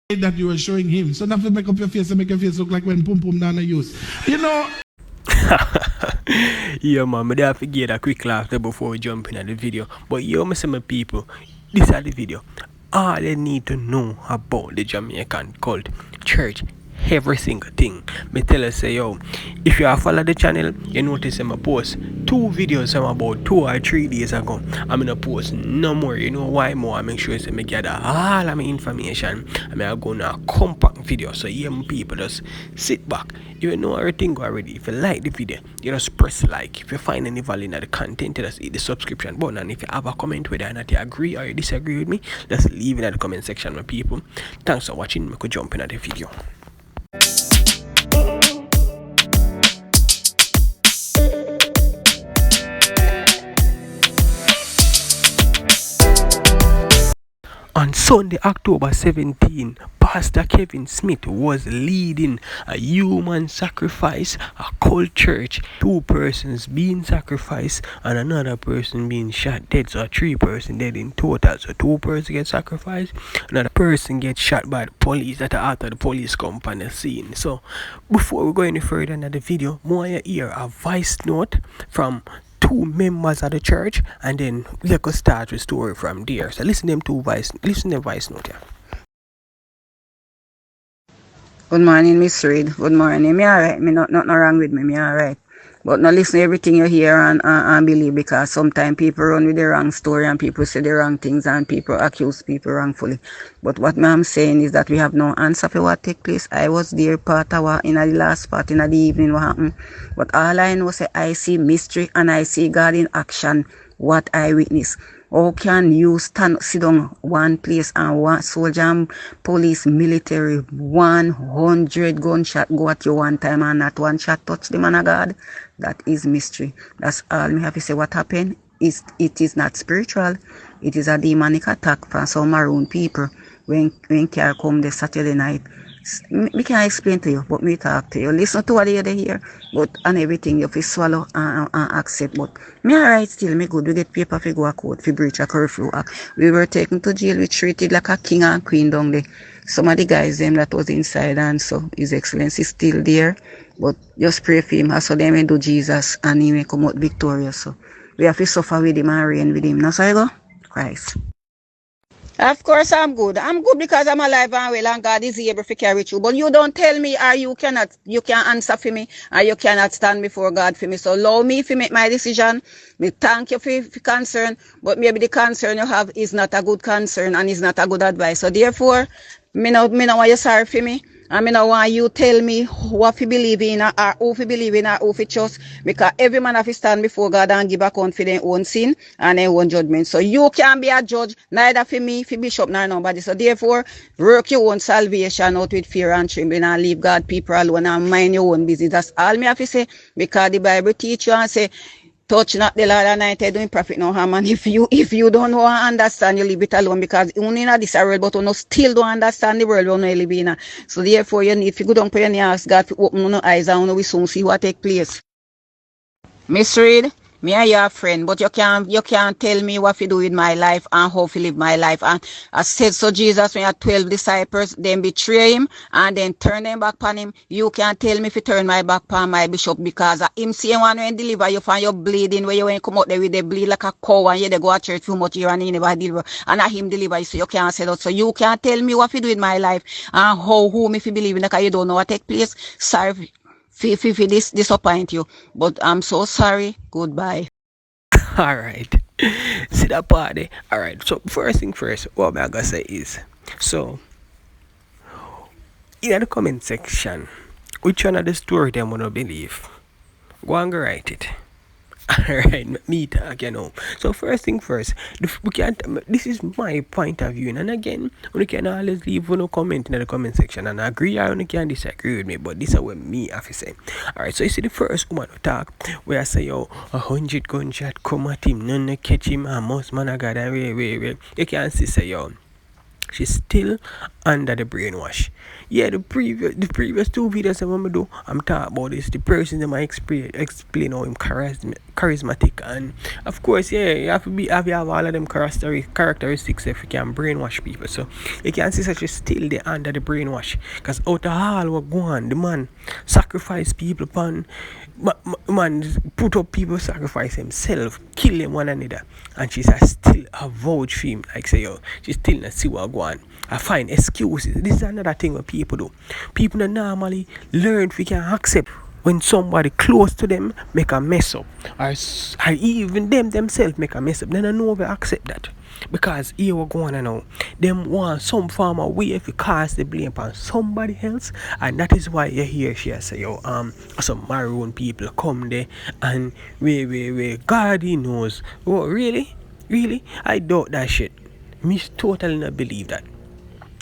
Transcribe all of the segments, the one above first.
that you were showing him. So nothing make up your face and make your face look like when Pum Pum Nana use. You know. Yeah, man, I have to get a quick laugh there before we jump into the video. But yo, my people, this is the video. All they need to know about the Jamaican cult church, every single thing. Me tell you, say yo, if you have followed the channel, you notice I'm post 2 videos about 2 or 3 days ago. I'm gonna post no more. You know why more? I make sure I gather all of my information. I'm gonna a compact video. So yeah, my people, just sit back. You know everything already. If you like the video, you just press like. If you find any value in the content, just hit the subscription button. And if you have a comment whether or not you agree or you disagree with me, just leave it in the comment section, my people. Thanks for watching. We could jump into the video. On Sunday, October 17, Pastor Kevin Smith was leading a human sacrifice, a cult church. 2 persons being sacrificed and another person being shot dead. So 3 persons dead in total. So 2 persons get sacrificed, another person gets shot by the police that are after the police come on the scene. So before we go any further in the video, more you hear a voice note from 2 members of the church, and then we could start the story from there. So listen to the voice note here. Good morning, Miss Reid. Good morning. Me alright. Me nothing wrong with me. Me alright. But not listen to everything you hear and believe, because sometimes people run with the wrong story and people say the wrong things and people accuse people wrongfully. But what I'm saying is that we have no answer for what take place. I was there part of what in the last part in the evening what happened. But all I know is I see mystery and I see God in action, what I witness. How can you sit down one place and one soldier and police, military, 100 gunshot go at you one time and not one shot touch the man of God? That is mystery. That's all me have to say. What happened is it is not spiritual. It is a demonic attack from some maroon people when car come the Saturday night. Me can't explain to you, but me talk to you. Listen to what you hear, but and everything you fi swallow and accept. But me alright still, me good. We get paper fi go a court fi breach a curfew act. We were taken to jail. We treated like a king and queen down there. Some of the guys them that was inside, and so His Excellency is still there. But just pray for him, so they may do Jesus and he may come out victorious. So we have to suffer with him and reign with him. Now so I go, Christ. Of course I'm good. I'm good because I'm alive and well and God is able to carry through. But you don't tell me or you can't answer for me or you cannot stand before God for me. So allow me to make my decision. Me thank you for concern, but maybe the concern you have is not a good concern and is not a good advice. So therefore, me no want you sorry for me. I mean, I want you tell me what you believe in or who you believe in or who you trust, because every man have to stand before God and give account for their own sin and their own judgment. So you can't be a judge, neither for me, for bishop, nor nobody. So therefore, work your own salvation out with fear and trembling and leave God people alone and mind your own business. That's all me have to say, because the Bible teach you and say, touch not the Lord anointed, doing profit no harm. And if you don't know and understand, you leave it alone, because only in this world, but you still don't understand the world you live in. So therefore, you need to go down for your ask God to open your eyes and we soon see what take place. Miss Reid, me and your friend, but you can't tell me what to do with my life and how to live my life. And I said so Jesus when you had 12 disciples, then betray him and then turn them back on him. You can't tell me to turn my back on my bishop, because him same one when deliver you from your bleeding, where you when come out there with the bleed like a cow and you they go to church too much here and he never deliver. And him deliver you, so you can't say that. So you can't tell me what to do with my life and who me to believe in, because you don't know what take place. Sorry. This disappoint you, but I'm so sorry. Goodbye. Alright. See that party? Alright, so first thing first, what I'm gonna say is, so in the comment section, which one of the story them wanna believe? Go and go write it. Alright, me talk, you know. So first thing first, we can't. This is my point of view, and again, we can always leave no comment in the comment section and agree or you can disagree with me. But this is what me have to say. Alright, so you see the first woman who talk where I say, yo, 100 gunshot come at him, none catch him, and most man of God, and wait. You can see say, yo, She's still under the brainwash. Yeah, the previous two videos I'm gonna do, I'm talking about this. The person that I explain how him charismatic, and of course, yeah, you have to have all of them characteristics if you can brainwash people. So you can see such a still they under the brainwash. Cause out of all what go on, the man sacrifice people upon man put up people sacrifice himself, kill them one another, and she's still a vouch for him. Like say yo, she still not see what go on. I find excuses. This is another thing what people do. People that normally learn if we can accept when somebody close to them make a mess up, or even them themselves make a mess up, then I know we accept that. Because here we're going on now. Them want some form of way if you cast the blame on somebody else, and that is why you hear she say yo some maroon people come there and we God he knows. Oh really? Really? I doubt that shit. Me totally not believe that.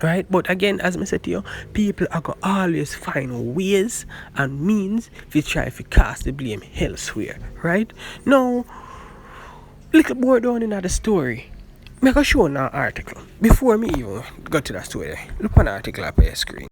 Right? But again, as I said to you, people are going to always find ways and means to try to cast the blame elsewhere. Right? Now, little more down in the story. I'm going to show an article. Before me even go to that story, look on the article up on your screen.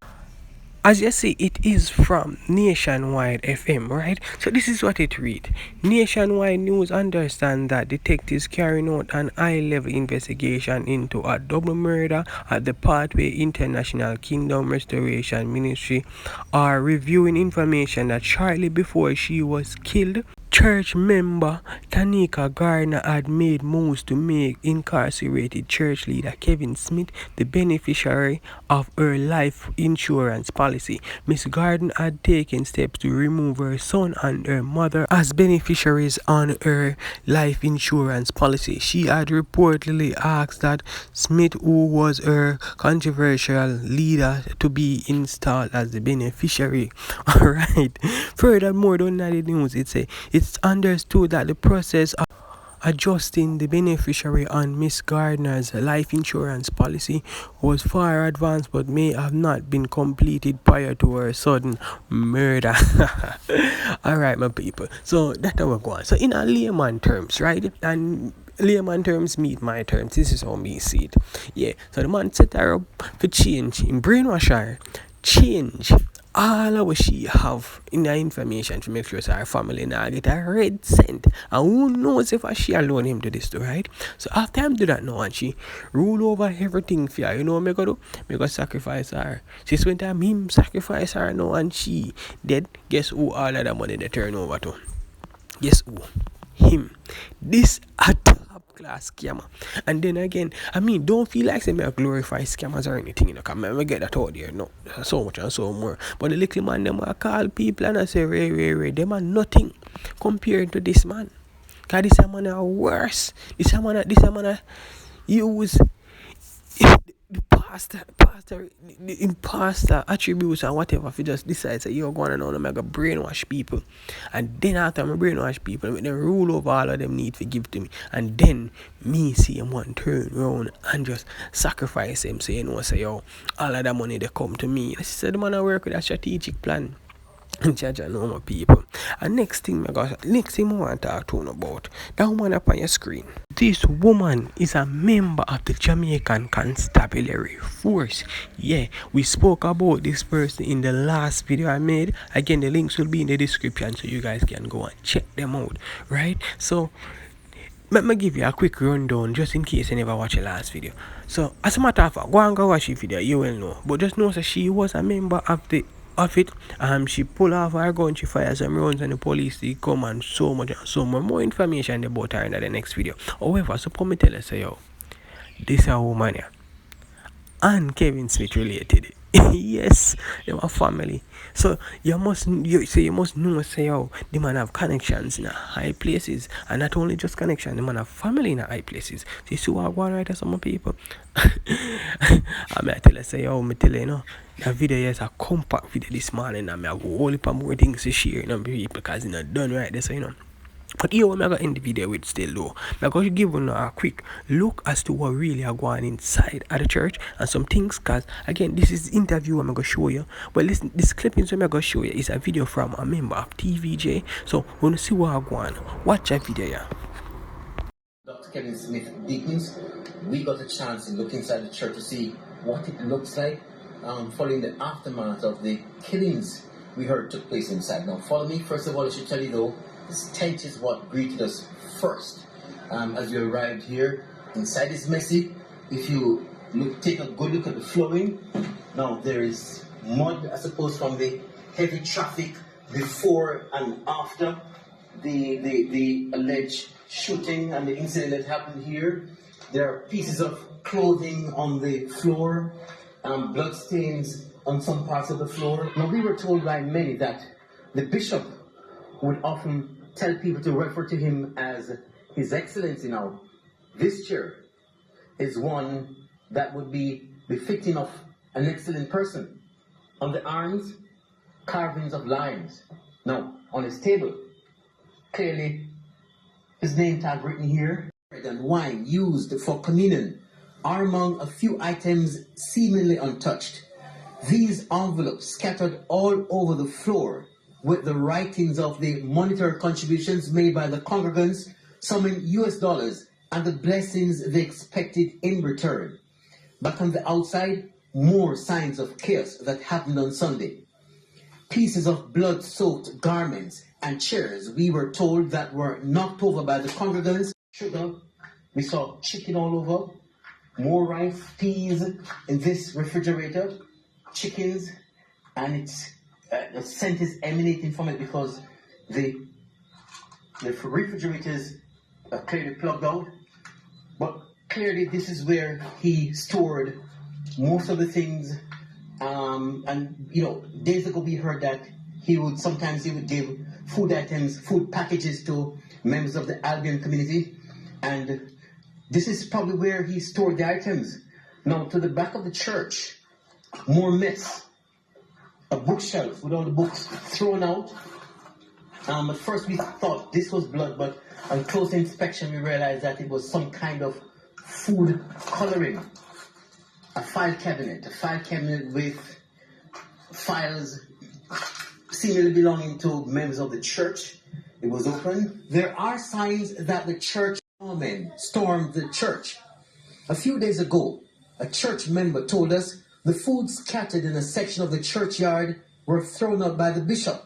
As you see, it is from Nationwide FM, right? So this is what it reads. Nationwide News understands that detectives carrying out an high-level investigation into a double murder at the Pathway International Kingdom Restoration Ministry are reviewing information that shortly before she was killed, church member Tanika Gardner had made moves to make incarcerated church leader Kevin Smith the beneficiary of her life insurance policy. Miss Gardner had taken steps to remove her son and her mother as beneficiaries on her life insurance policy. She had reportedly asked that Smith, who was her controversial leader, to be installed as the beneficiary. Alright. Furthermore, down the news, it's understood that the process of adjusting the beneficiary on Miss Gardner's life insurance policy was far advanced but may have not been completed prior to her sudden murder. Alright, my people. So that's how we're going. So in a layman terms, right? And layman terms meet my terms. This is how me see it. Yeah. So the man set her up for change in brainwash her. Change all of what she have in the information to make sure her family now get a red cent. And who knows if she alone him to this too, right? So after him do that now and she rule over everything for her, you know what me go do? Me go sacrifice her. Since when time him sacrifice her now and she dead, guess who all of the money they turn over to? Guess who? Him. This a top class scammer. And then again, I mean, don't feel like say me a glorify scammers or anything, you know, because I get that out there. No, so much and so more. But the little man, them I call people and I say, Ray, them are nothing compared to this man. Because this man are worse. This man are use the imposter attributes and whatever if you just decide say you're going on and make a brainwash people, and then after I brainwash people with the rule over all of them need to give to me, and then me see him one turn around and just sacrifice him, so you know say yo all of the money they come to me. I said the man I work with a strategic plan and judge and know my people. And next thing I want to talk to you about, that woman up on your screen. This woman is a member of the Jamaican Constabulary Force. Yeah, we spoke about this person in the last video I made. Again, the links will be in the description so you guys can go and check them out. Right? So let me give you a quick rundown just in case you never watched the last video. So as a matter of fact, go and go watch the video, you will know. But just know that she was a member of it. She pull off her gun, she fires some rounds, and the police they come and so much and so more information about her in the next video. However, so me tell you say yo, this is a woman here, and Kevin Smith related. Yes, they were family. So you must know say yo, the man have connections in high places, and not only just connection, the man have family in high places. See what I want right to some people. I tell you say yo, me tell you know. The video is a compact video this morning, and I have a whole heap more things to share, you know, people, because it's not done right there, so you know. But here I'm going to end the video with still though. I'm going to give you a quick look as to what really are going inside at the church and some things, because again, this is the interview I'm going to show you. But listen, this clippings I'm going to show you is a video from a member of TVJ. So when you see what I'm going, watch that video, yeah. Kevin Smith deacons, we got a chance to look inside the church to see what it looks like following the aftermath of the killings we heard took place inside. Now, follow me. First of all, I should tell you though, this tent is what greeted us first as we arrived here. Inside is messy. If you take a good look at the flooring, now there is mud, I suppose, from the heavy traffic before and after the alleged shooting and the incident that happened here. There are pieces of clothing on the floor, blood stains on some parts of the floor. Now, we were told by many that the bishop would often tell people to refer to him as His Excellency. Now, this chair is one that would be befitting of an excellent person. On the arms, carvings of lions. Now, on his table, clearly his name tag written here. Bread and wine used for communion are among a few items seemingly untouched. These envelopes scattered all over the floor with the writings of the monetary contributions made by the congregants, some in US dollars, and the blessings they expected in return. Back on the outside, more signs of chaos that happened on Sunday. Pieces of blood-soaked garments and chairs, we were told, that were knocked over by the congregants. Sugar, we saw chicken all over, more rice, peas in this refrigerator, chickens, and the scent is emanating from it because the refrigerators are clearly plugged out. But clearly this is where he stored most of the things. And you know, days ago we heard that he would give food items, food packages to members of the Albion community, and this is probably where he stored the items. Now, to the back of the church, more mess. A bookshelf with all the books thrown out. At first we thought this was blood, but on close inspection we realized that it was some kind of food coloring. A file cabinet with files seemingly belonging to members of the church. It was open. There are signs that the church men stormed the church. A few days ago, a church member told us the food scattered in a section of the churchyard were thrown out by the bishop.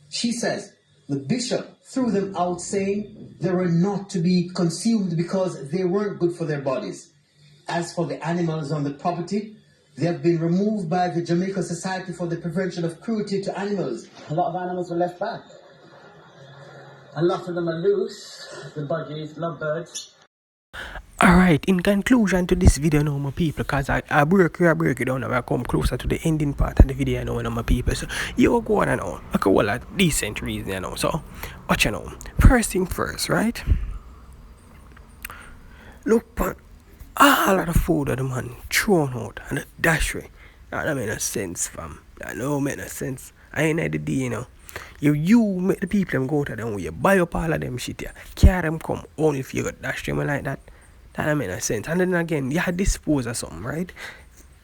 She says the bishop threw them out, saying they were not to be consumed because they weren't good for their bodies. As for the animals on the property, they have been removed by the Jamaican Society for the Prevention of Cruelty to Animals. A lot of animals were left back. A lot of them are loose, the budgies, lovebirds. Alright, in conclusion to this video now, my people, because I break it down and I come closer to the ending part of the video now, my people. So, you go on and on. I can well a decent reason, you know. So, watch you know. First thing first, right? Look, all of the food that the man thrown out and the dash way. That don't make no sense, fam. That don't make no sense. I ain't had the day, you know. You make the people them go to them, you buy up all of them shit here. Carry them come only if you got dash them like that. That don't make no sense. And then again, you had dispose of something, right?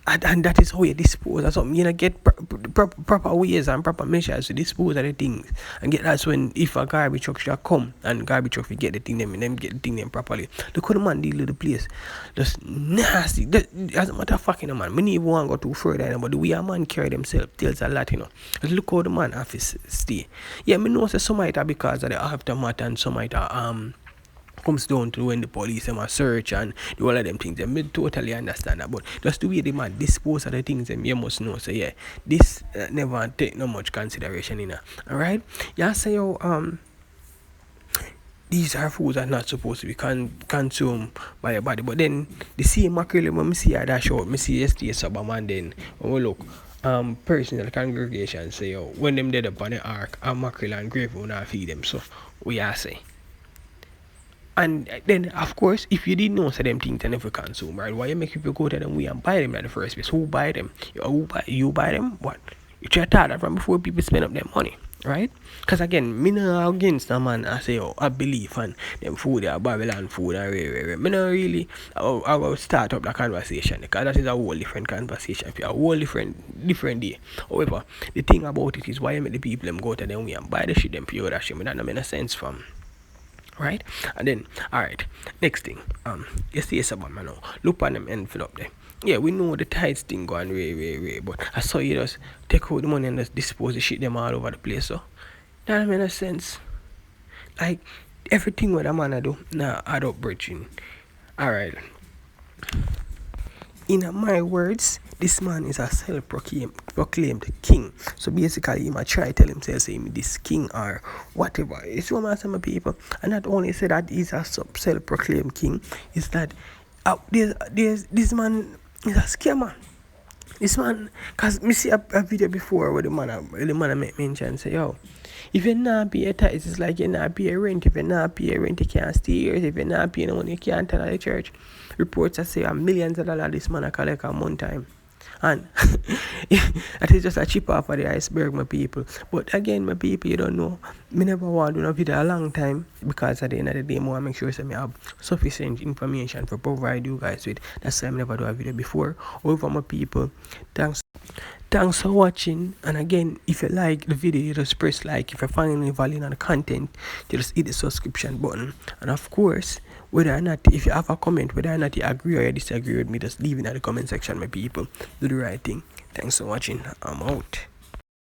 And that is how you dispose of something. You know, get proper ways and proper measures to dispose of the things. And that's when, if a garbage truck should come and garbage truck will get the thing them and them get the thing them properly. Look how the man deal with the place. Just nasty. As a matter of fact, you know, man, we need even want to go too further, you know, but the way a man carry themselves tells a lot, you know. Just look how the man have to stay. Yeah, me know some might have because of the aftermath and some might have comes down to when the police them a search and do all of them things. I totally understand that, but just the way the man dispose of the things them, you must know. So yeah, this never take no much consideration in it. Alright? You say these are foods that are not supposed to be consumed by your body. But then the same mackerel when I see that show, I see yesterday Sabaman then when we look personal congregation say when them dead up on the ark and mackerel and grave will not feed them. So we are say. And then, of course, if you didn't know so them things they never consume, right? Why you make people go to them way and buy them in the first place? Who buy them? You buy them? What? You try to start that from before people spend up their money, right? Because again, me not against the man I say, I believe and them food, Babylon food and rare. Me not really, I will start up the conversation because that is a whole different conversation, a whole different day. However, the thing about it is why you make the people them go to them way and buy the shit them pure that shit. Me that don't make no sense from. Right? And then, alright, next thing, you see someone, man, look on them envelope there. Yeah, we know the tithes thing going way, but I saw you just take out the money and just dispose the shit them all over the place, so that make no sense. Like, everything what a man I do, nah, add up, bridging. Alright. In my words, this man is a self-proclaimed king. So basically, he might try to tell himself, say, this king or whatever. It's what I'm saying, people. And not only say that he's a self-proclaimed king, is that there's this man is a scammer. This man, cause me see a video before where the man make mention say, yo, if you not pay a tithes, it's like you not pay a rent. If you not pay a rent, you can't stay here. If you not pay no money, you can't tell the church. Reports that say millions of dollars this man a collect a month time. And that is just a chip off of the iceberg, my people. But again, my people, you don't know. Me never want to do no video a long time because at the end of the day, I want to make sure that I have sufficient information to provide you guys with. That's why I never do a video before. Over my people, thanks for watching. And again, if you like the video, you just press like. If you find any value in the content, you just hit the subscription button. And of course, whether or not, if you have a comment, whether or not you agree or you disagree with me, just leave it in the comment section, my people. Do the right thing. Thanks for watching. I'm out.